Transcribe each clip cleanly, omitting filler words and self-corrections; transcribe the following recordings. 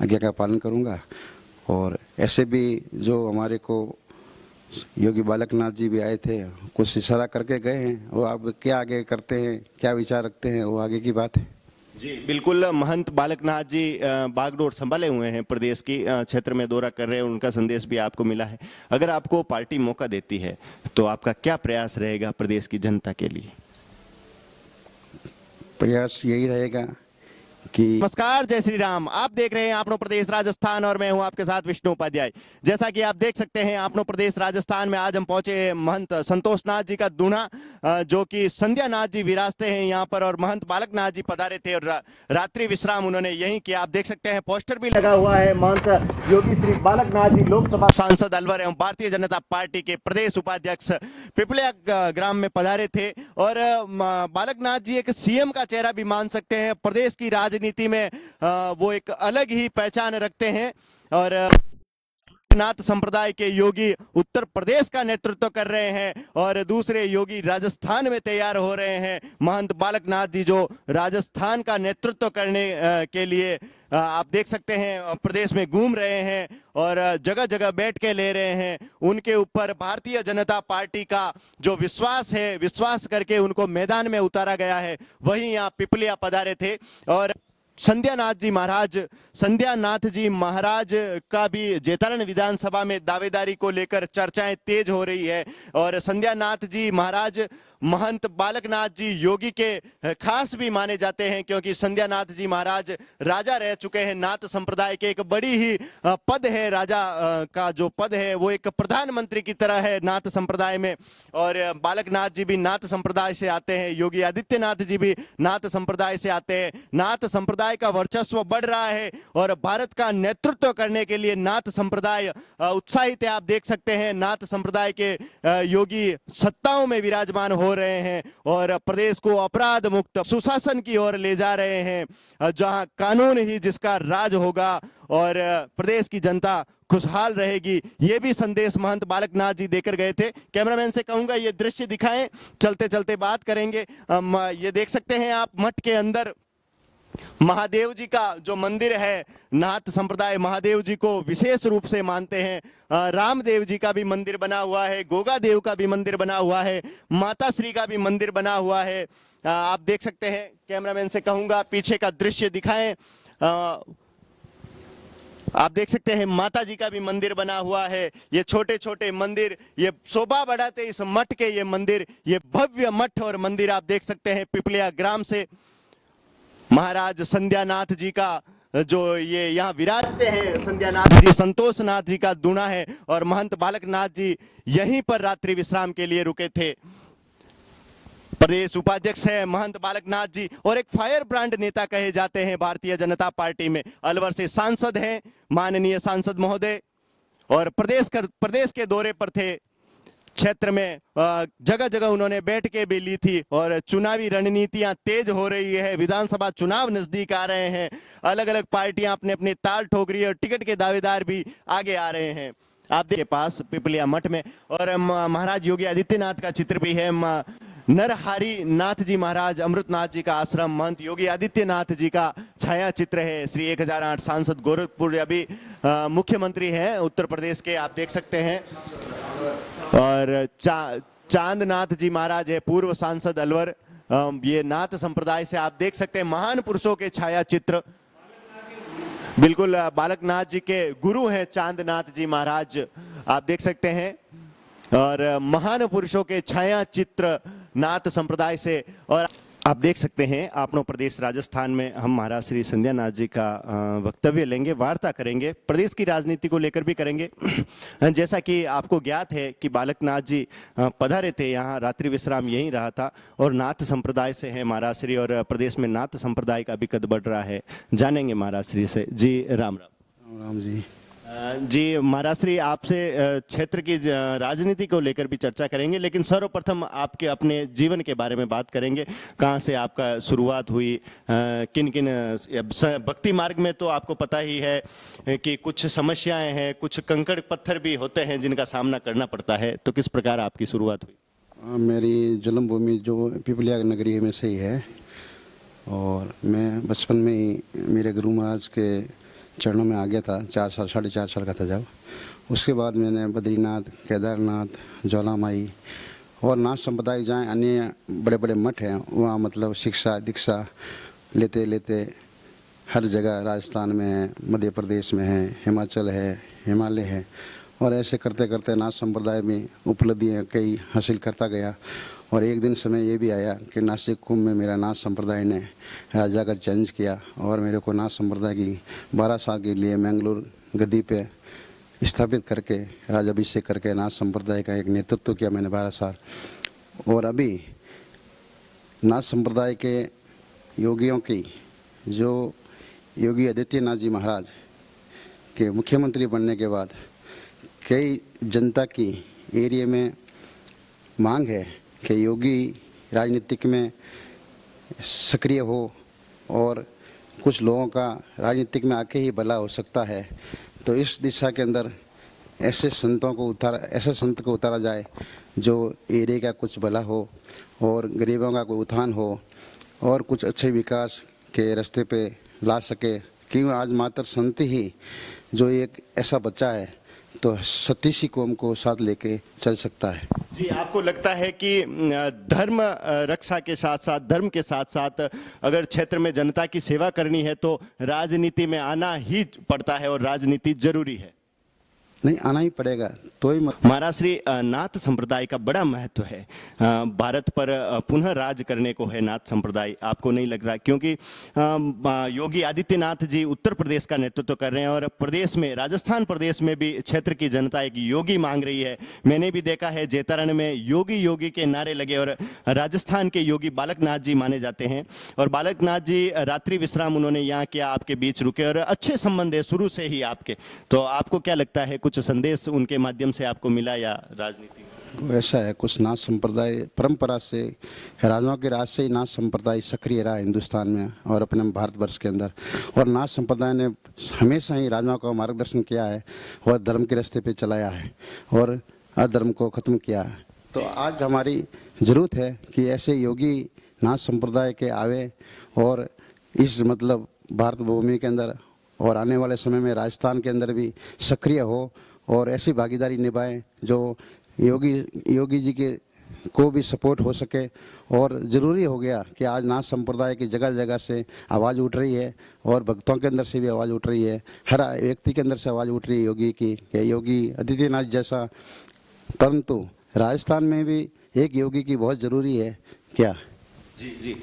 आज्ञा का पालन करूँगा। और ऐसे भी जो हमारे को योगी बालकनाथ जी भी आए थे, कुछ इशारा करके गए हैं, वो आप क्या आगे करते हैं, क्या विचार रखते हैं, वो आगे की बात है। जी बिल्कुल, महंत बालकनाथ जी बागडोर संभाले हुए हैं, प्रदेश की क्षेत्र में दौरा कर रहे हैं, उनका संदेश भी आपको मिला है। अगर आपको पार्टी मौका देती है तो आपका क्या प्रयास रहेगा प्रदेश की जनता के लिए? प्रयास यही रहेगा कि नमस्कार, जय श्री राम। आप देख रहे हैं आपनो प्रदेश राजस्थान और मैं हूं आपके साथ विष्णु उपाध्याय। जैसा कि आप देख सकते हैं आपनो प्रदेश राजस्थान में आज हम पहुंचे हैं महंत संतोष नाथ जी का दूना, जो कि संध्या नाथ जी विराजते हैं यहाँ पर, और महंत बालकनाथ जी पधारे थे और रात्रि विश्राम उन्होंने यहीं किया। आप देख सकते हैं पोस्टर भी लगा हुआ है। महंत योगी श्री बालकनाथ जी लोकसभा सांसद अलवर एवं भारतीय जनता पार्टी के प्रदेश उपाध्यक्ष पिपलिया ग्राम में पधारे थे। और बालकनाथ जी एक सीएम का चेहरा भी मान सकते हैं। प्रदेश की राजनीति में वो एक अलग ही पहचान रखते हैं। और नाथ संप्रदाय के योगी उत्तर प्रदेश का नेतृत्व कर रहे हैं और दूसरे योगी राजस्थान में तैयार हो रहे हैं। महंत बालकनाथ जी जो राजस्थान का नेतृत्व करने के लिए आप देख सकते हैं प्रदेश में घूम रहे हैं और जगह जगह बैठ के ले रहे हैं। उनके ऊपर भारतीय जनता पार्टी का जो विश्वास है, विश्वास करके उनको मैदान में उतारा गया है। वहीं यहाँ पिपलिया पधारे थे और संध्या नाथ जी महाराज का भी जेतारण विधानसभा में दावेदारी को लेकर चर्चाएं तेज हो रही है। और संध्या नाथ जी महाराज महंत बालकनाथ जी योगी के खास भी माने जाते हैं, क्योंकि संध्या नाथ जी महाराज राजा रह चुके हैं। नाथ संप्रदाय के एक बड़ी ही पद है, राजा का जो पद है वो एक प्रधानमंत्री की तरह है नाथ संप्रदाय में। और बालकनाथ जी भी नाथ संप्रदाय से आते हैं, योगी आदित्यनाथ जी भी नाथ संप्रदाय से आते हैं। नाथ संप्रदाय का वर्चस्व बढ़ रहा है और भारत का नेतृत्व करने के लिए नाथ संप्रदाय उत्साहित है। आप देख सकते हैं नाथ संप्रदाय के योगी सत्ताओं में विराजमान हो रहे हैं और प्रदेश को अपराध मुक्त सुशासन की ओर ले जा रहे हैं, जहां कानून ही जिसका राज होगा और प्रदेश की जनता खुशहाल रहेगी। ये भी संदेश महंत बालकनाथ जी देकर गए थे। कैमरामैन से कहूंगा ये दृश्य दिखाएं, चलते चलते बात करेंगे। ये देख सकते हैं आप मठ के अंदर महादेव जी का जो मंदिर है, नाथ संप्रदाय महादेव जी को विशेष रूप से मानते हैं। रामदेव जी का भी मंदिर बना हुआ है, गोगा देव का भी मंदिर बना हुआ है, माता श्री का भी मंदिर बना हुआ है। आप देख सकते हैं, कैमरामैन से कहूंगा पीछे का दृश्य दिखाएं। आप देख सकते हैं माता जी का भी मंदिर बना हुआ है। ये छोटे छोटे मंदिर ये शोभा बढ़ाते इस मठ के, ये मंदिर, ये भव्य मठ और मंदिर आप देख सकते हैं पिपलिया ग्राम से महाराज संध्या नाथ जी का जो ये यहाँ विराजते हैं। संध्या नाथ जी संतोष नाथ जी का दूना है और महंत बालकनाथ जी यहीं पर रात्रि विश्राम के लिए रुके थे। प्रदेश उपाध्यक्ष है महंत बालकनाथ जी और एक फायर ब्रांड नेता कहे जाते हैं भारतीय जनता पार्टी में। अलवर से सांसद हैं माननीय सांसद महोदय और प्रदेश के दौरे पर थे। क्षेत्र में जगह जगह उन्होंने बैठकें भी ली थी और चुनावी रणनीतियां तेज हो रही है। विधानसभा चुनाव नजदीक आ रहे हैं, अलग अलग पार्टियां अपने अपने ताल ठोक रही है और टिकट के दावेदार भी आगे आ रहे हैं। आप के पास पिपलिया मठ में और महाराज योगी आदित्यनाथ का चित्र भी है। नरहरि नाथ जी महाराज अमृतनाथ जी का आश्रम, महंत योगी आदित्यनाथ जी का छाया चित्र है। श्री 1008 सांसद गोरखपुर अभी मुख्यमंत्री हैं उत्तर प्रदेश के, आप देख सकते हैं। और चांदनाथ जी महाराज है पूर्व सांसद अलवर। ये नाथ संप्रदाय से आप देख सकते हैं महान पुरुषों के छाया चित्र। बिल्कुल बालकनाथ जी के गुरु हैं चांदनाथ जी महाराज, आप देख सकते हैं। और महान पुरुषों के छाया चित्र नाथ संप्रदाय से। और आप देख सकते हैं आपनो प्रदेश राजस्थान में हम महाराज श्री संध्या नाथ जी का वक्तव्य लेंगे, वार्ता करेंगे, प्रदेश की राजनीति को लेकर भी करेंगे। जैसा कि आपको ज्ञात है कि बालकनाथ जी पधारे थे यहाँ, रात्रि विश्राम यहीं रहा था और नाथ संप्रदाय से हैं महाराज श्री और प्रदेश में नाथ संप्रदाय का भी कद बढ़ रहा है। जानेंगे महाराज श्री से। जी राम राम। राम जी। जी महाराज श्री, आपसे क्षेत्र की राजनीति को लेकर भी चर्चा करेंगे, लेकिन सर्वप्रथम आपके अपने जीवन के बारे में बात करेंगे। कहाँ से आपका शुरुआत हुई, किन किन भक्ति मार्ग में तो आपको पता ही है कि कुछ समस्याएं हैं, कुछ कंकड़ पत्थर भी होते हैं जिनका सामना करना पड़ता है, तो किस प्रकार आपकी शुरुआत हुई? मेरी जन्मभूमि जो पिपलिया नगरी में से ही है और मैं बचपन में ही मेरे गुरु महाराज के चरणों में आ गया था, 4 साल 4.5 साल का था जब। उसके बाद मैंने बद्रीनाथ, केदारनाथ, ज्वालामाई और नाथ संप्रदाय जहाँ अन्य बड़े बड़े मठ हैं वहाँ मतलब शिक्षा दीक्षा लेते लेते हर जगह राजस्थान में है, मध्य प्रदेश में है, हिमाचल है, हिमालय है, और ऐसे करते करते नाथ संप्रदाय में उपलब्धियाँ कई हासिल करता गया। और एक दिन समय ये भी आया कि नासिक कुंभ में मेरा नाथ संप्रदाय ने राजा का चैलेंज किया और मेरे को नाथ संप्रदाय की 12 साल के लिए मैंगलोर गद्दी पे स्थापित करके राजाभिषेक करके नाथ संप्रदाय का एक नेतृत्व किया मैंने 12 साल। और अभी नाथ संप्रदाय के योगियों की जो योगी आदित्यनाथ जी महाराज के मुख्यमंत्री बनने के बाद कई जनता की एरिया में मांग है कि योगी राजनीतिक में सक्रिय हो और कुछ लोगों का राजनीतिक में आके ही भला हो सकता है। तो इस दिशा के अंदर ऐसे संत को उतारा जाए जो एरिया का कुछ भला हो और गरीबों का कोई उत्थान हो और कुछ अच्छे विकास के रास्ते पे ला सके। क्योंकि आज मात्र संत ही जो एक ऐसा बच्चा है तो सतीसी कौम को साथ लेके चल सकता है। जी, आपको लगता है कि धर्म रक्षा के साथ साथ धर्म के साथ साथ अगर क्षेत्र में जनता की सेवा करनी है तो राजनीति में आना ही पड़ता है और राजनीति जरूरी है? नहीं, आना ही पड़ेगा तो ही महाराज श्री नाथ संप्रदाय का बड़ा महत्व है। भारत पर पुनः राज करने को है नाथ संप्रदाय, आपको नहीं लग रहा? क्योंकि योगी आदित्यनाथ जी उत्तर प्रदेश का नेतृत्व कर रहे हैं और प्रदेश में राजस्थान प्रदेश में भी क्षेत्र की जनता एक योगी मांग रही है। मैंने भी देखा है जेतारण में योगी योगी के नारे लगे और राजस्थान के योगी बालकनाथ जी माने जाते हैं और बालकनाथ जी रात्रि विश्राम उन्होंने यहाँ किया, आपके बीच रुके और अच्छे संबंध है शुरू से ही आपके। तो आपको क्या लगता है, कुछ संदेश उनके माध्यम से आपको मिला या राजनीति? ऐसा है, कुछ नाथ संप्रदाय परंपरा से राजाओं के राज से ही नाथ संप्रदाय सक्रिय रहा हिंदुस्तान में और अपने भारतवर्ष के अंदर। और नाथ संप्रदाय ने हमेशा ही राजाओं का मार्गदर्शन किया है और धर्म के रास्ते पे चलाया है और अधर्म को खत्म किया है। तो आज हमारी जरूरत है कि ऐसे योगी नाथ संप्रदाय के आवे और इस मतलब भारत भूमि के अंदर और आने वाले समय में राजस्थान के अंदर भी सक्रिय हो और ऐसी भागीदारी निभाएं जो योगी जी के को भी सपोर्ट हो सके। और ज़रूरी हो गया कि आज नाथ संप्रदाय की जगह जगह से आवाज़ उठ रही है और भक्तों के अंदर से भी आवाज़ उठ रही है, हर व्यक्ति के अंदर से आवाज़ उठ रही है योगी की कि योगी आदित्यनाथ जैसा। परंतु राजस्थान में भी एक योगी की बहुत ज़रूरी है क्या? जी जी,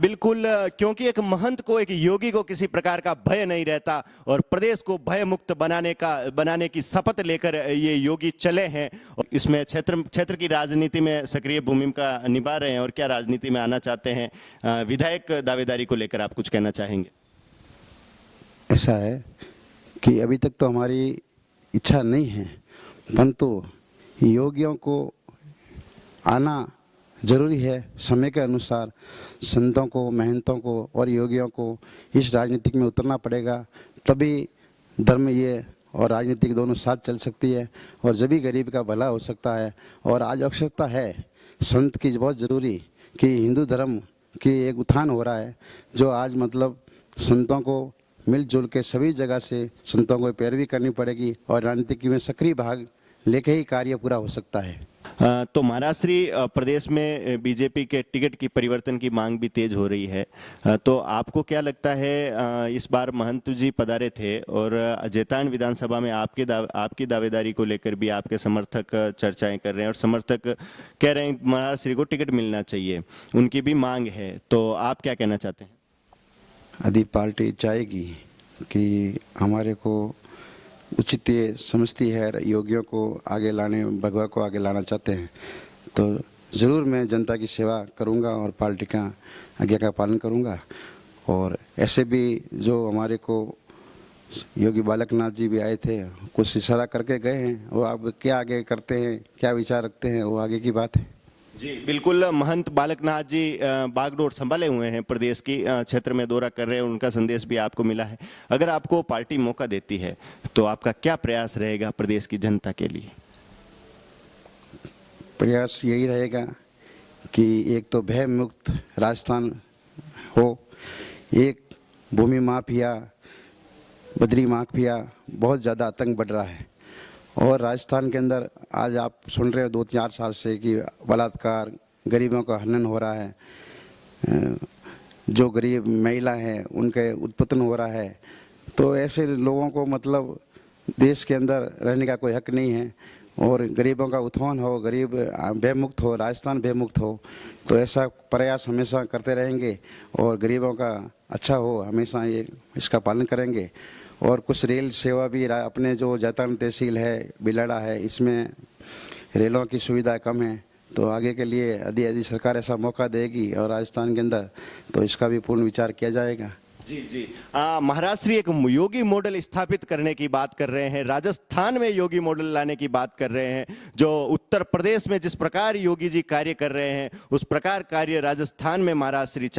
बिल्कुल, क्योंकि एक महंत को, एक योगी को किसी प्रकार का भय नहीं रहता और प्रदेश को भय मुक्त बनाने की शपथ लेकर ये योगी चले हैं। और इसमें क्षेत्र की राजनीति में सक्रिय भूमिका निभा रहे हैं और क्या राजनीति में आना चाहते हैं। विधायक दावेदारी को लेकर आप कुछ कहना चाहेंगे? ऐसा है कि अभी तक तो हमारी इच्छा नहीं है, परंतु योगियों को आना जरूरी है। समय के अनुसार संतों को, महंतों को और योगियों को इस राजनीतिक में उतरना पड़ेगा, तभी धर्म ये और राजनीतिक दोनों साथ चल सकती है और जब भी गरीब का भला हो सकता है। और आज आवश्यकता है संत की बहुत ज़रूरी कि हिंदू धर्म की एक उत्थान हो रहा है जो आज मतलब संतों को मिलजुल के सभी जगह से संतों को पैरवी करनी पड़ेगी और राजनीतिक में सक्रिय भाग लेके ही कार्य पूरा हो सकता है। तो महाराज श्री प्रदेश में बीजेपी के टिकट की परिवर्तन की मांग भी तेज हो रही है, तो आपको क्या लगता है? इस बार महंत जी पधारे थे और जेतान विधानसभा में आपकी दावेदारी को लेकर भी आपके समर्थक चर्चाएं कर रहे हैं और समर्थक कह रहे हैं महाराज श्री को टिकट मिलना चाहिए, उनकी भी मांग है, तो आप क्या कहना चाहते हैं? यदि पार्टी चाहेगी कि हमारे को उचित समझती है, योगियों को आगे लाने, भगवा को आगे लाना चाहते हैं, तो ज़रूर मैं जनता की सेवा करूंगा और पार्टी का आज्ञा का पालन करूंगा। और ऐसे भी जो हमारे को योगी बालकनाथ जी भी आए थे, कुछ इशारा करके गए हैं, वो आप क्या आगे करते हैं, क्या विचार रखते हैं, वो आगे की बात है। जी बिल्कुल, महंत बालकनाथ जी बागडोर संभाले हुए हैं, प्रदेश की क्षेत्र में दौरा कर रहे हैं, उनका संदेश भी आपको मिला है। अगर आपको पार्टी मौका देती है तो आपका क्या प्रयास रहेगा प्रदेश की जनता के लिए? प्रयास यही रहेगा कि एक तो भय मुक्त राजस्थान हो, एक भूमि माफिया बद्री माफिया बहुत ज़्यादा आतंक बढ़ रहा है। और राजस्थान के अंदर आज आप सुन रहे हो 2-4 साल से कि बलात्कार, गरीबों का हनन हो रहा है, जो गरीब महिला हैं उनके उत्पतन हो रहा है। तो ऐसे लोगों को मतलब देश के अंदर रहने का कोई हक नहीं है। और गरीबों का उत्थान हो, गरीब भयमुक्त हो, राजस्थान भयमुक्त हो, तो ऐसा प्रयास हमेशा करते रहेंगे और गरीबों का अच्छा हो, हमेशा ये इसका पालन करेंगे। और कुछ रेल सेवा भी अपने जो जैतान तहसील है, बिलाड़ा है, इसमें रेलों की सुविधा कम है। तो आगे के लिए यदि सरकार ऐसा मौका देगी और राजस्थान के अंदर, तो इसका भी पूर्ण विचार किया जाएगा। जी जी। महाराष्ट्र एक योगी मॉडल स्थापित करने की बात कर रहे हैं, राजस्थान में योगी मॉडल लाने की बात कर रहे हैं। जो उत्तर प्रदेश में जिस प्रकार योगी जी कार्य कर रहे हैं, उस प्रकार कार्य राजस्थान में महाराष्ट्र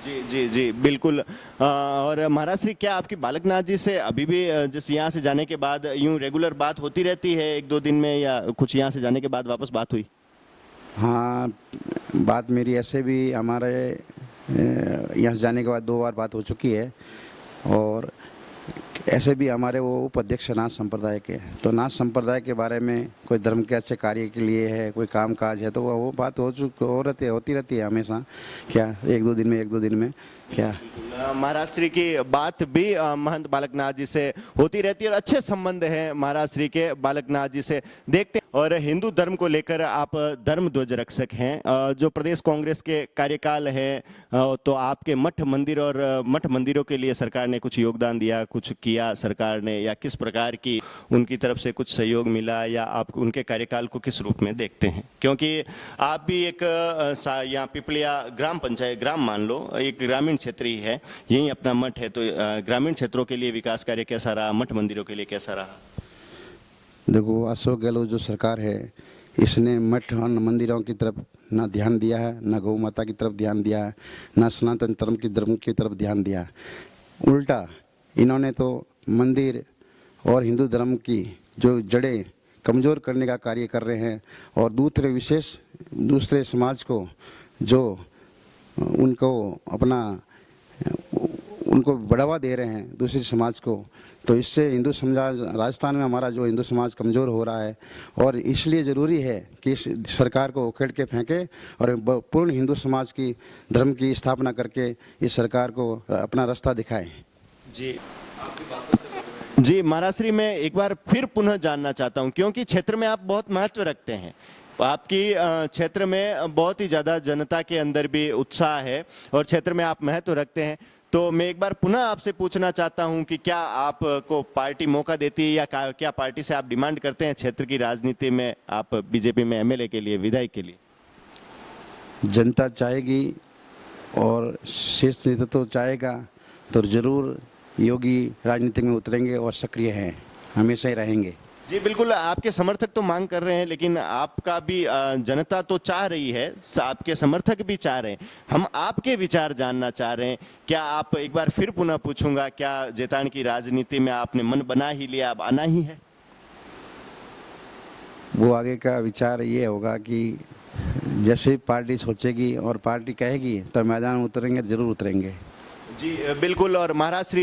जी जी जी बिल्कुल। और महाराष्ट्र, क्या आपकी बालकनाथ जी से अभी भी जिस यहाँ से जाने के बाद यूं रेगुलर बात होती रहती है 1-2 दिन में, या कुछ यहाँ से जाने के बाद वापस बात हुई? हाँ, बात मेरी ऐसे भी हमारे यहाँ से जाने के बाद 2 बार बात हो चुकी है। और ऐसे भी हमारे वो उपाध्यक्ष नाथ संप्रदाय के, तो नाथ संप्रदाय के बारे में कोई धर्म के अच्छे कार्य के लिए है, कोई काम काज है, तो वो बात होती रहती है हमेशा। क्या 1-2 दिन में क्या महाराष्ट्र की बात भी महंत बालकनाथ जी से होती रहती है और अच्छे संबंध हैं महाराष्ट्र के बालकनाथ जी से। देखते हैं। और हिंदू धर्म को लेकर आप धर्म ध्वज रक्षक हैं, जो प्रदेश कांग्रेस के कार्यकाल है, तो आपके मठ मंदिर और मठ मंदिरों के लिए सरकार ने कुछ योगदान दिया, कुछ किया सरकार ने, या किस प्रकार की उनकी तरफ से कुछ सहयोग मिला, या आप उनके कार्यकाल को किस रूप में देखते हैं? क्योंकि आप भी एक यहाँ पिपलिया ग्राम पंचायत, ग्राम मान लो, एक ग्रामीण क्षेत्र ही है, यही अपना मठ है, तो ग्रामीण क्षेत्रों के लिए विकास कार्य कैसा रहा, मठ मंदिरों के लिए कैसा रहा? देखो, अशोक गहलोत जो सरकार है, इसने मठ और मंदिरों की तरफ ना ध्यान दिया है, ना गौ माता की तरफ ध्यान दिया है, ना सनातन धर्म की तरफ ध्यान दिया है। उल्टा इन्होंने तो मंदिर और हिंदू धर्म की जो जड़ें कमज़ोर करने का कार्य कर रहे हैं। और दूसरे समाज को जो उनको बढ़ावा दे रहे हैं, दूसरे समाज को, तो इससे हिंदू समाज, राजस्थान में हमारा जो हिंदू समाज कमज़ोर हो रहा है। और इसलिए ज़रूरी है कि इस सरकार को उखेड़ के फेंके और पूर्ण हिंदू समाज की धर्म की स्थापना करके इस सरकार को अपना रास्ता दिखाए। जी महाराष्ट्र, मैं एक बार फिर पुनः जानना चाहता हूं, क्योंकि क्षेत्र में आप बहुत महत्व रखते हैं, आपकी क्षेत्र में बहुत ही ज़्यादा जनता के अंदर भी उत्साह है और क्षेत्र में आप महत्व रखते हैं। तो मैं एक बार पुनः आपसे पूछना चाहता हूं कि क्या आपको पार्टी मौका देती है, या क्या पार्टी से आप डिमांड करते हैं क्षेत्र की राजनीति में, आप बीजेपी में एमएलए के लिए, विधायक के लिए? जनता चाहेगी और शीर्ष नेतृत्व तो चाहेगा, तो जरूर योगी राजनीति में उतरेंगे और सक्रिय हैं, हमेशा ही रहेंगे। जी बिल्कुल, आपके समर्थक तो मांग कर रहे हैं, लेकिन आपका भी जनता तो चाह रही है, आपके समर्थक भी चाह रहे हैं। हम आपके विचार जानना चाह रहे हैं। क्या आप, एक बार फिर पुनः पूछूंगा, क्या जैतान की राजनीति में आपने मन बना ही लिया, अब आना ही है? वो आगे का विचार ये होगा कि जैसे पार्टी सोचेगी और पार्टी कहेगी तो मैदान में उतरेंगे, जरूर उतरेंगे। जी बिल्कुल। और महाराष्ट्र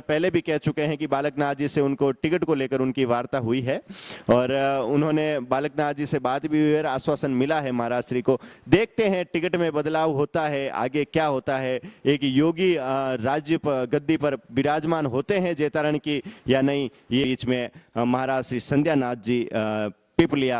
पहले भी कह चुके हैं कि बालकनाथ जी से उनको टिकट को लेकर उनकी वार्ता हुई है और उन्होंने बालकनाथ जी से बात भी हुई है, आश्वासन मिला है महाराष्ट्र को। देखते हैं टिकट में बदलाव होता है, आगे क्या होता है, एक योगी राज्य पर, गद्दी पर विराजमान होते हैं जैतारण की या नहीं, ये बीच में महाराष्ट्र संध्या नाथ जी पिपलिया